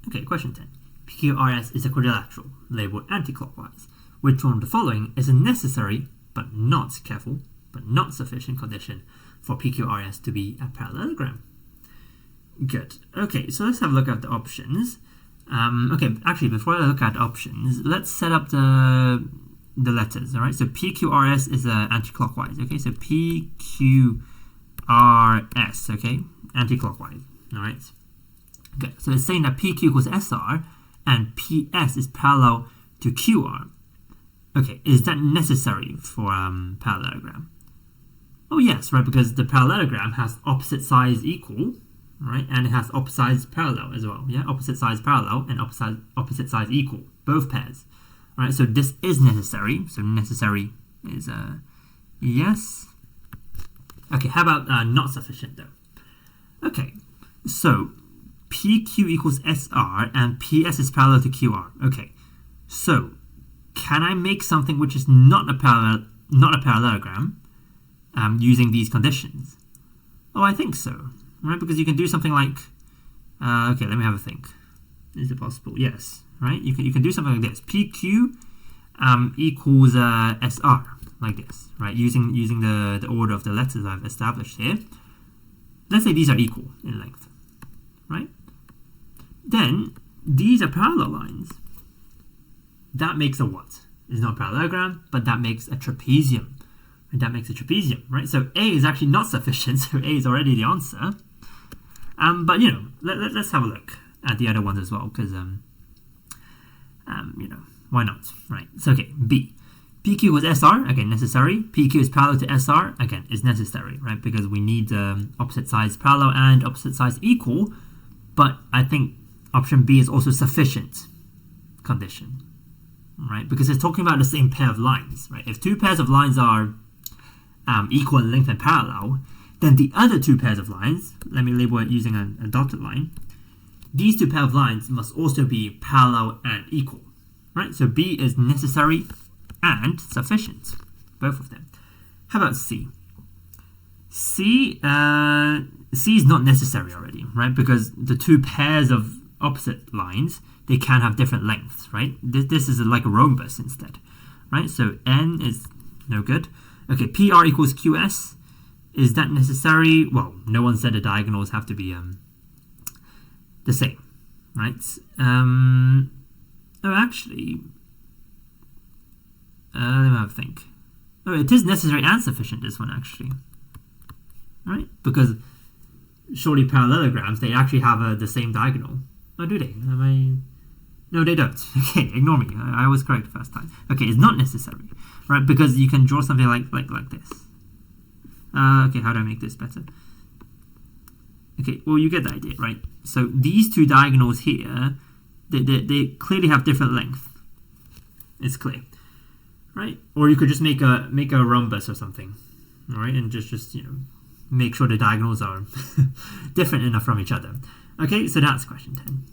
Okay, question 10. PQRS is a quadrilateral labeled anticlockwise. Which one of the following is a necessary but not careful but not sufficient condition for PQRS to be a parallelogram? Good. Okay, so let's have a look at the options. Okay, actually, before I look at options, let's set up the letters. All right, so PQRS is anti-clockwise. Okay, so PQRS. Okay, anti-clockwise. All right. Okay, so it's saying that PQ equals SR and PS is parallel to QR. Okay, is that necessary for parallelogram? Oh yes, right, because the parallelogram has opposite sides equal, right, and it has opposite sides parallel as well. Yeah, opposite sides parallel and opposite sides equal, both pairs. All right, so this is necessary. So necessary is yes. Okay, how about not sufficient though? Okay, so PQ equals SR and PS is parallel to QR. Okay, so can I make something which is not a parallelogram using these conditions? Oh, I think so, right? Because you can do something like, okay, let me have a think. Is it possible? Yes, right? You can do something like this. PQ equals SR, like this, right? Using the order of the letters I've established here. Let's say these are equal in length, right? Then these are parallel lines. That makes a what? It's not a parallelogram, but that makes a trapezium. And that makes a trapezium, right? So A is actually not sufficient, so A is already the answer. But you know, let's have a look at the other ones as well, because you know, why not, right? So okay, B. PQ was SR, again, necessary. PQ is parallel to SR, again, is necessary, right? Because we need opposite sides parallel and opposite sides equal. But I think option B is also sufficient condition, right? Because it's talking about the same pair of lines, right? If two pairs of lines are equal in length and parallel, then the other two pairs of lines, let me label it using a dotted line, these two pairs of lines must also be parallel and equal, right? So B is necessary and sufficient, both of them. How about C? C is not necessary already, right? Because the two pairs of opposite lines, they can have different lengths, right? This is like a rhombus instead, right? So N is no good. Okay, PR equals QS. Is that necessary? Well, no one said the diagonals have to be the same, right? Oh, actually, let me have a think. Oh, it is necessary and sufficient, this one, actually, right? Because surely parallelograms, they actually have the same diagonal. Oh, do they? No, they don't. Okay, ignore me. I was correct the first time. Okay, it's not necessary, right? Because you can draw something like this. Okay, how do I make this better? Okay, well, you get the idea, right? So these two diagonals here, they clearly have different length. It's clear, right? Or you could just make a rhombus or something, all right? And just you know, make sure the diagonals are different enough from each other. Okay, so that's question 10.